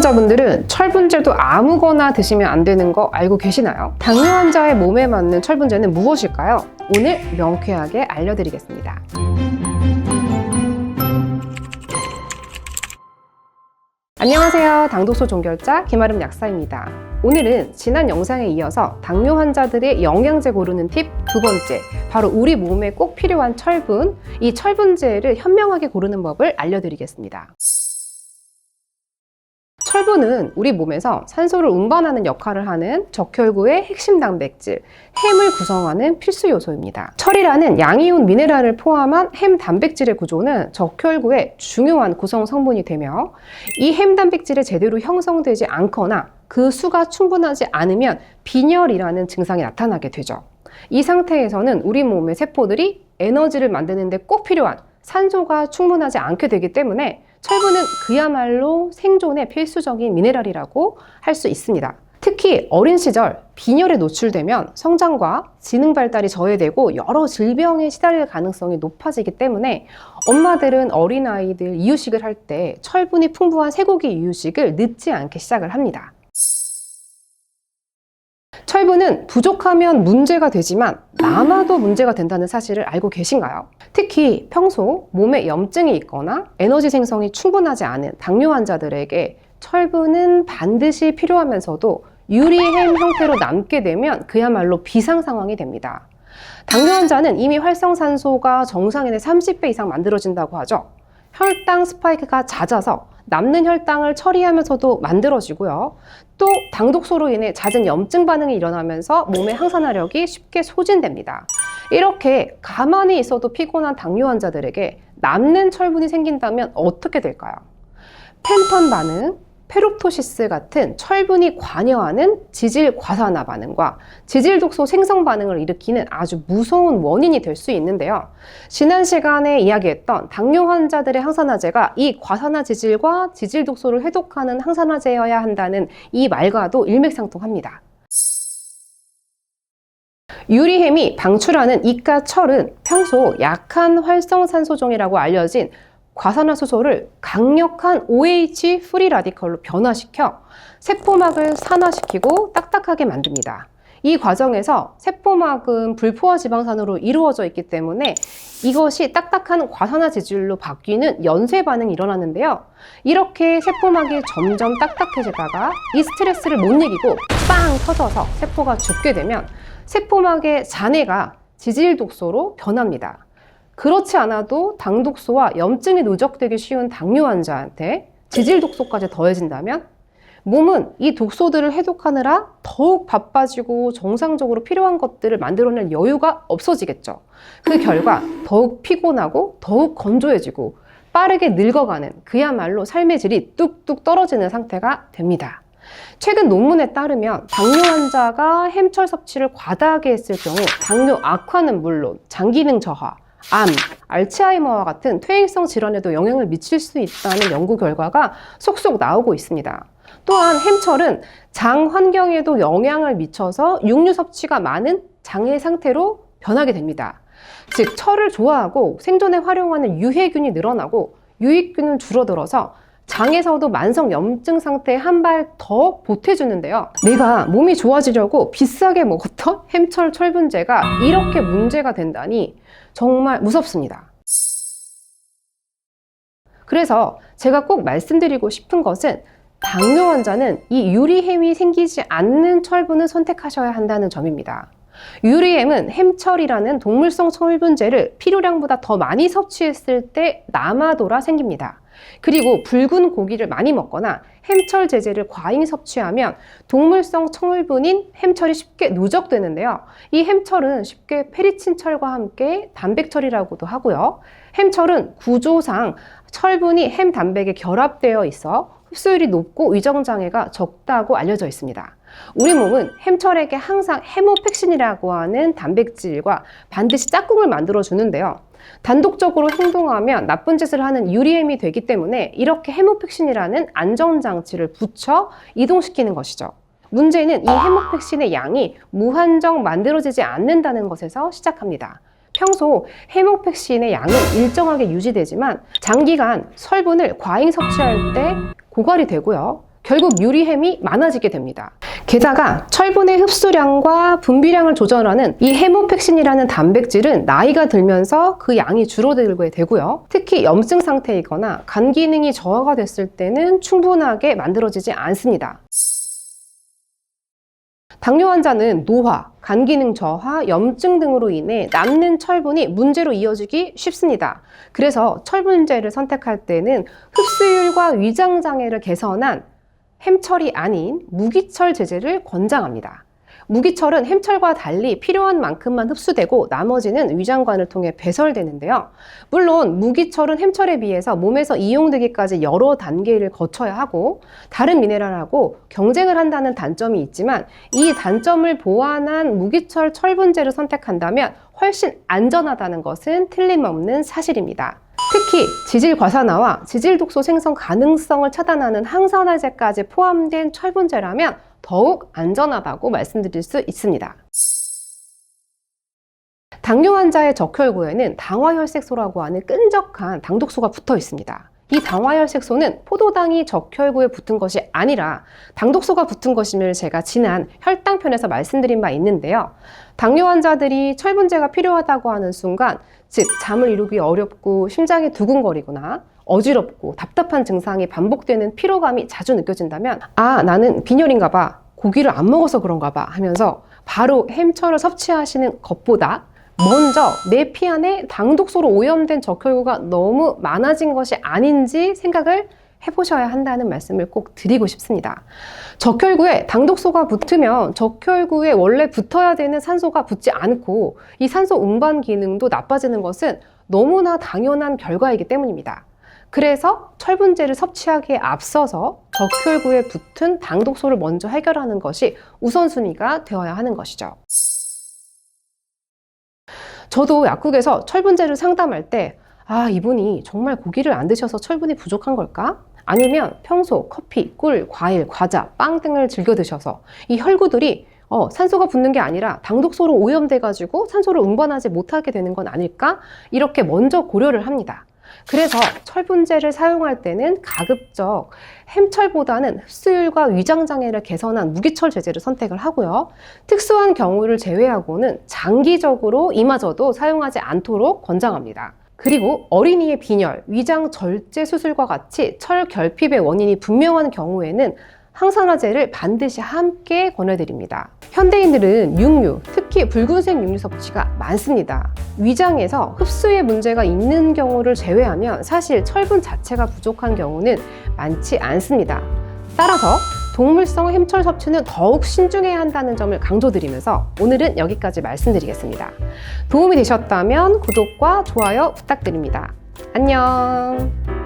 환자분들은 철분제도 아무거나 드시면 안 되는 거 알고 계시나요? 당뇨 환자의 몸에 맞는 철분제는 무엇일까요? 오늘 명쾌하게 알려드리겠습니다. 안녕하세요. 당독소 종결자 김아름 약사입니다. 오늘은 지난 영상에 이어서 당뇨 환자들의 영양제 고르는 팁 두 번째, 바로 우리 몸에 꼭 필요한 철분, 이 철분제를 현명하게 고르는 법을 알려드리겠습니다. 철분은 우리 몸에서 산소를 운반하는 역할을 하는 적혈구의 핵심 단백질, 햄을 구성하는 필수 요소입니다. 철이라는 양이온 미네랄을 포함한 햄 단백질의 구조는 적혈구의 중요한 구성 성분이 되며, 이 햄 단백질이 제대로 형성되지 않거나 그 수가 충분하지 않으면 빈혈이라는 증상이 나타나게 되죠. 이 상태에서는 우리 몸의 세포들이 에너지를 만드는 데 꼭 필요한 산소가 충분하지 않게 되기 때문에 철분은 그야말로 생존의 필수적인 미네랄이라고 할 수 있습니다. 특히 어린 시절 빈혈에 노출되면 성장과 지능 발달이 저해되고 여러 질병에 시달릴 가능성이 높아지기 때문에 엄마들은 어린아이들 이유식을 할 때 철분이 풍부한 쇠고기 이유식을 늦지 않게 시작을 합니다. 철분은 부족하면 문제가 되지만 남아도 문제가 된다는 사실을 알고 계신가요? 특히 평소 몸에 염증이 있거나 에너지 생성이 충분하지 않은 당뇨 환자들에게 철분은 반드시 필요하면서도 유리햄 형태로 남게 되면 그야말로 비상 상황이 됩니다. 당뇨 환자는 이미 활성산소가 정상인의 30배 이상 만들어진다고 하죠. 혈당 스파이크가 잦아서 남는 혈당을 처리하면서도 만들어지고요. 또 당독소로 인해 잦은 염증 반응이 일어나면서 몸의 항산화력이 쉽게 소진됩니다. 이렇게 가만히 있어도 피곤한 당뇨 환자들에게 남는 철분이 생긴다면 어떻게 될까요? 펜턴 반응, 페롭토시스 같은 철분이 관여하는 지질 과산화 반응과 지질 독소 생성 반응을 일으키는 아주 무서운 원인이 될 수 있는데요. 지난 시간에 이야기했던 당뇨 환자들의 항산화제가 이 과산화 지질과 지질 독소를 해독하는 항산화제여야 한다는 이 말과도 일맥상통합니다. 유리햄이 방출하는 이가 철은 평소 약한 활성산소종이라고 알려진 과산화수소를 강력한 OH 프리 라디컬로 변화시켜 세포막을 산화시키고 딱딱하게 만듭니다. 이 과정에서 세포막은 불포화 지방산으로 이루어져 있기 때문에 이것이 딱딱한 과산화 지질로 바뀌는 연쇄 반응이 일어나는데요. 이렇게 세포막이 점점 딱딱해지다가 이 스트레스를 못 이기고 빵 터져서 세포가 죽게 되면 세포막의 잔해가 지질 독소로 변합니다. 그렇지 않아도 당독소와 염증이 누적되기 쉬운 당뇨 환자한테 지질 독소까지 더해진다면 몸은 이 독소들을 해독하느라 더욱 바빠지고 정상적으로 필요한 것들을 만들어낼 여유가 없어지겠죠. 그 결과 더욱 피곤하고 더욱 건조해지고 빠르게 늙어가는 그야말로 삶의 질이 뚝뚝 떨어지는 상태가 됩니다. 최근 논문에 따르면 당뇨 환자가 햄철 섭취를 과다하게 했을 경우 당뇨 악화는 물론 장기능 저하, 암, 알츠하이머와 같은 퇴행성 질환에도 영향을 미칠 수 있다는 연구 결과가 속속 나오고 있습니다. 또한 햄철은 장 환경에도 영향을 미쳐서 육류 섭취가 많은 장의 상태로 변하게 됩니다. 즉, 철을 좋아하고 생존에 활용하는 유해균이 늘어나고 유익균은 줄어들어서 장에서도 만성 염증 상태에 한 발 더 보태주는데요. 내가 몸이 좋아지려고 비싸게 먹었던 햄철 철분제가 이렇게 문제가 된다니 정말 무섭습니다. 그래서 제가 꼭 말씀드리고 싶은 것은 당뇨 환자는 이 유리햄이 생기지 않는 철분을 선택하셔야 한다는 점입니다. 유리햄은 햄철이라는 동물성 철분제를 필요량보다 더 많이 섭취했을 때 남아돌아 생깁니다. 그리고 붉은 고기를 많이 먹거나 햄철 제제를 과잉 섭취하면 동물성 철분인 햄철이 쉽게 누적되는데요. 이 햄철은 쉽게 페리친철과 함께 단백철이라고도 하고요. 햄철은 구조상 철분이 햄 단백에 결합되어 있어 흡수율이 높고 위정장애가 적다고 알려져 있습니다. 우리 몸은 햄철에게 항상 해모팩신이라고 하는 단백질과 반드시 짝꿍을 만들어 주는데요. 단독적으로 행동하면 나쁜 짓을 하는 유리햄이 되기 때문에 이렇게 해모팩신이라는 안전장치를 붙여 이동시키는 것이죠. 문제는 이 해모팩신의 양이 무한정 만들어지지 않는다는 것에서 시작합니다. 평소 해모팩신의 양은 일정하게 유지되지만 장기간 철분을 과잉 섭취할 때 고갈이 되고요. 결국 유리햄이 많아지게 됩니다. 게다가 철분의 흡수량과 분비량을 조절하는 이 헤모펙신이라는 단백질은 나이가 들면서 그 양이 줄어들게 되고요. 특히 염증 상태이거나 간 기능이 저하가 됐을 때는 충분하게 만들어지지 않습니다. 당뇨 환자는 노화, 간 기능 저하, 염증 등으로 인해 남는 철분이 문제로 이어지기 쉽습니다. 그래서 철분제를 선택할 때는 흡수율과 위장 장애를 개선한 햄철이 아닌 무기철 제제를 권장합니다. 무기철은 햄철과 달리 필요한 만큼만 흡수되고 나머지는 위장관을 통해 배설되는데요. 물론 무기철은 햄철에 비해서 몸에서 이용되기까지 여러 단계를 거쳐야 하고 다른 미네랄하고 경쟁을 한다는 단점이 있지만 이 단점을 보완한 무기철 철분제를 선택한다면 훨씬 안전하다는 것은 틀림없는 사실입니다. 특히 지질 과산화와 지질 독소 생성 가능성을 차단하는 항산화제까지 포함된 철분제라면 더욱 안전하다고 말씀드릴 수 있습니다. 당뇨 환자의 적혈구에는 당화혈색소라고 하는 끈적한 당독소가 붙어 있습니다. 이 당화혈색소는 포도당이 적혈구에 붙은 것이 아니라 당독소가 붙은 것임을 제가 지난 혈당편에서 말씀드린 바 있는데요. 당뇨 환자들이 철분제가 필요하다고 하는 순간, 즉 잠을 이루기 어렵고 심장이 두근거리거나 어지럽고 답답한 증상이 반복되는 피로감이 자주 느껴진다면 나는 빈혈인가 봐, 고기를 안 먹어서 그런가 봐 하면서 바로 햄철을 섭취하시는 것보다 먼저 내 피 안에 당독소로 오염된 적혈구가 너무 많아진 것이 아닌지 생각을 해보셔야 한다는 말씀을 꼭 드리고 싶습니다. 적혈구에 당독소가 붙으면 적혈구에 원래 붙어야 되는 산소가 붙지 않고 이 산소 운반 기능도 나빠지는 것은 너무나 당연한 결과이기 때문입니다. 그래서 철분제를 섭취하기에 앞서서 적혈구에 붙은 당독소를 먼저 해결하는 것이 우선순위가 되어야 하는 것이죠. 저도 약국에서 철분제를 상담할 때 이분이 정말 고기를 안 드셔서 철분이 부족한 걸까? 아니면 평소 커피, 꿀, 과일, 과자, 빵 등을 즐겨 드셔서 이 혈구들이 산소가 붙는 게 아니라 당독소로 오염돼가지고 산소를 운반하지 못하게 되는 건 아닐까? 이렇게 먼저 고려를 합니다. 그래서 철분제를 사용할 때는 가급적 햄철보다는 흡수율과 위장장애를 개선한 무기철 제제를 선택을 하고요. 특수한 경우를 제외하고는 장기적으로 이마저도 사용하지 않도록 권장합니다. 그리고 어린이의 빈혈, 위장 절제 수술과 같이 철 결핍의 원인이 분명한 경우에는 항산화제를 반드시 함께 권해드립니다. 현대인들은 육류, 특히 붉은색 육류 섭취가 많습니다. 위장에서 흡수에 문제가 있는 경우를 제외하면 사실 철분 자체가 부족한 경우는 많지 않습니다. 따라서 동물성 햄철 섭취는 더욱 신중해야 한다는 점을 강조드리면서 오늘은 여기까지 말씀드리겠습니다. 도움이 되셨다면 구독과 좋아요 부탁드립니다. 안녕!